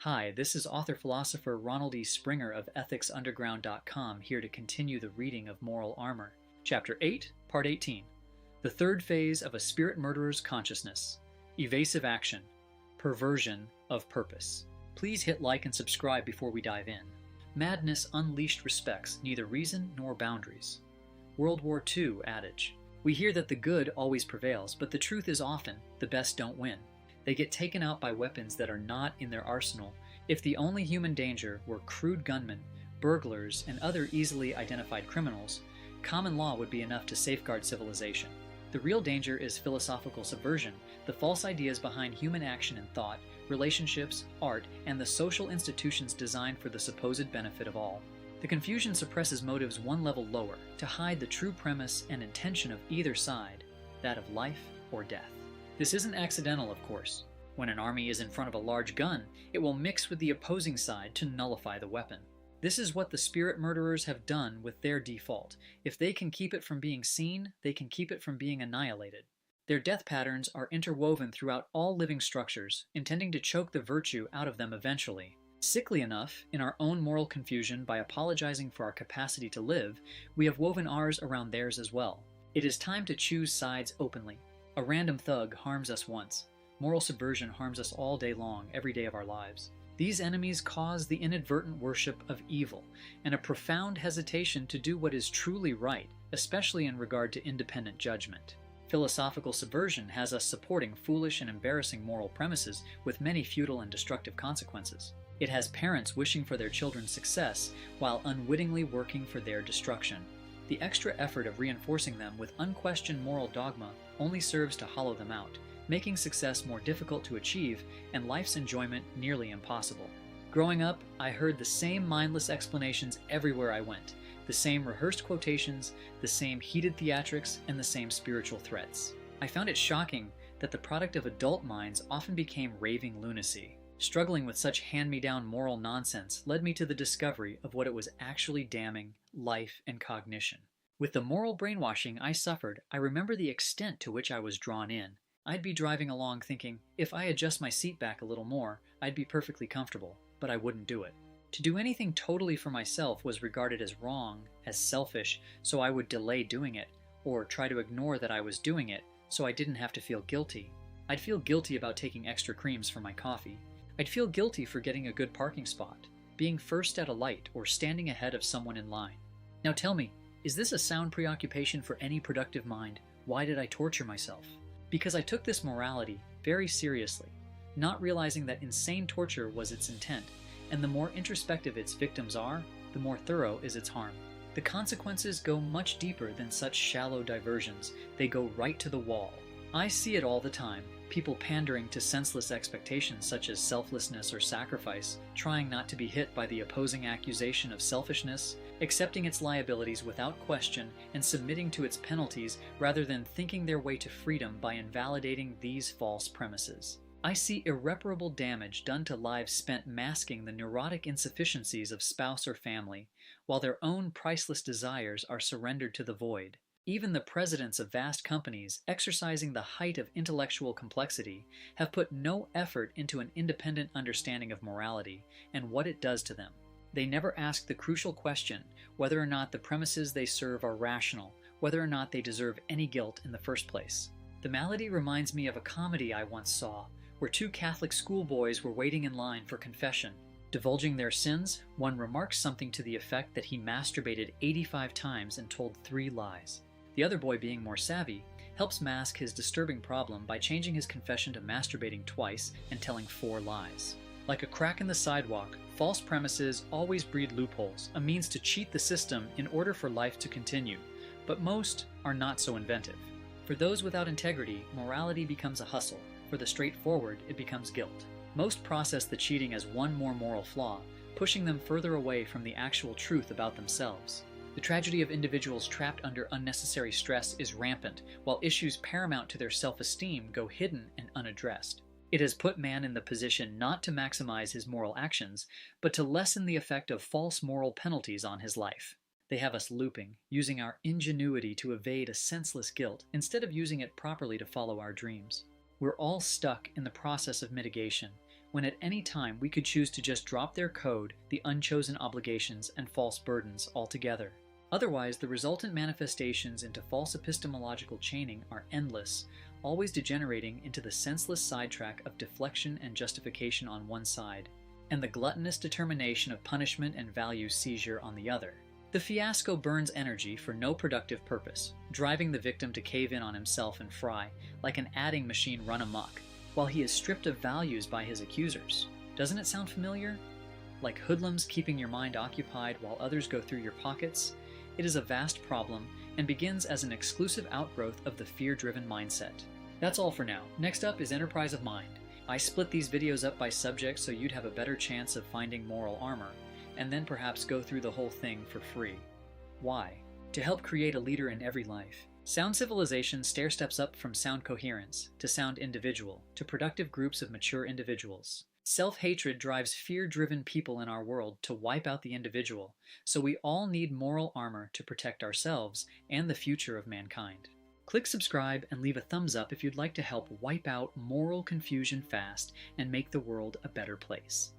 Hi, this is author-philosopher Ronald E. Springer of EthicsUnderground.com here to continue the reading of Moral Armor. Chapter 8, Part 18. The third phase of a spirit murderer's consciousness. Evasive action. Perversion of purpose. Please hit like and subscribe before we dive in. Madness unleashed respects neither reason nor boundaries. World War II adage. We hear that the good always prevails, but the truth is often the best don't win. They get taken out by weapons that are not in their arsenal. If the only human danger were crude gunmen, burglars, and other easily identified criminals, common law would be enough to safeguard civilization. The real danger is philosophical subversion, the false ideas behind human action and thought, relationships, art, and the social institutions designed for the supposed benefit of all. The confusion suppresses motives one level lower to hide the true premise and intention of either side, that of life or death. This isn't accidental, of course. When an army is in front of a large gun, it will mix with the opposing side to nullify the weapon. This is what the spirit murderers have done with their default. If they can keep it from being seen, they can keep it from being annihilated. Their death patterns are interwoven throughout all living structures, intending to choke the virtue out of them eventually. Sickly enough, in our own moral confusion by apologizing for our capacity to live, we have woven ours around theirs as well. It is time to choose sides openly. A random thug harms us once. Moral subversion harms us all day long, every day of our lives. These enemies cause the inadvertent worship of evil and a profound hesitation to do what is truly right, especially in regard to independent judgment. Philosophical subversion has us supporting foolish and embarrassing moral premises with many futile and destructive consequences. It has parents wishing for their children's success while unwittingly working for their destruction. The extra effort of reinforcing them with unquestioned moral dogma only serves to hollow them out, making success more difficult to achieve and life's enjoyment nearly impossible. Growing up, I heard the same mindless explanations everywhere I went, the same rehearsed quotations, the same heated theatrics, and the same spiritual threats. I found it shocking that the product of adult minds often became raving lunacy. Struggling with such hand-me-down moral nonsense led me to the discovery of what it was actually damning: life and cognition. With the moral brainwashing I suffered, I remember the extent to which I was drawn in. I'd be driving along thinking, if I adjust my seat back a little more, I'd be perfectly comfortable, but I wouldn't do it. To do anything totally for myself was regarded as wrong, as selfish, so I would delay doing it, or try to ignore that I was doing it, so I didn't have to feel guilty. I'd feel guilty about taking extra creams for my coffee. I'd feel guilty for getting a good parking spot, being first at a light, or standing ahead of someone in line. Now tell me, is this a sound preoccupation for any productive mind? Why did I torture myself? Because I took this morality very seriously, not realizing that insane torture was its intent, and the more introspective its victims are, the more thorough is its harm. The consequences go much deeper than such shallow diversions. They go right to the wall. I see it all the time. People pandering to senseless expectations such as selflessness or sacrifice, trying not to be hit by the opposing accusation of selfishness, accepting its liabilities without question, and submitting to its penalties rather than thinking their way to freedom by invalidating these false premises. I see irreparable damage done to lives spent masking the neurotic insufficiencies of spouse or family, while their own priceless desires are surrendered to the void. Even the presidents of vast companies, exercising the height of intellectual complexity, have put no effort into an independent understanding of morality and what it does to them. They never ask the crucial question whether or not the premises they serve are rational, whether or not they deserve any guilt in the first place. The malady reminds me of a comedy I once saw, where two Catholic schoolboys were waiting in line for confession. Divulging their sins, one remarks something to the effect that he masturbated 85 times and told 3 lies. The other boy, being more savvy, helps mask his disturbing problem by changing his confession to masturbating twice and telling 4 lies. Like a crack in the sidewalk, false premises always breed loopholes, a means to cheat the system in order for life to continue. But most are not so inventive. For those without integrity, morality becomes a hustle. For the straightforward, it becomes guilt. Most process the cheating as one more moral flaw, pushing them further away from the actual truth about themselves. The tragedy of individuals trapped under unnecessary stress is rampant, while issues paramount to their self-esteem go hidden and unaddressed. It has put man in the position not to maximize his moral actions, but to lessen the effect of false moral penalties on his life. They have us looping, using our ingenuity to evade a senseless guilt, instead of using it properly to follow our dreams. We're all stuck in the process of mitigation. when at any time we could choose to just drop their code, the unchosen obligations, and false burdens altogether. Otherwise, the resultant manifestations into false epistemological chaining are endless, always degenerating into the senseless sidetrack of deflection and justification on one side, and the gluttonous determination of punishment and value seizure on the other. The fiasco burns energy for no productive purpose, driving the victim to cave in on himself and fry, like an adding machine run amok, while he is stripped of values by his accusers. Doesn't it sound familiar? Like hoodlums keeping your mind occupied while others go through your pockets, it is a vast problem and begins as an exclusive outgrowth of the fear-driven mindset. That's all for now. Next up is Enterprise of Mind. I split these videos up by subject so you'd have a better chance of finding moral armor, and then perhaps go through the whole thing for free. Why? To help create a leader in every life. Sound civilization stair-steps up from sound coherence, to sound individual, to productive groups of mature individuals. Self-hatred drives fear-driven people in our world to wipe out the individual, so we all need moral armor to protect ourselves and the future of mankind. Click subscribe and leave a thumbs up if you'd like to help wipe out moral confusion fast and make the world a better place.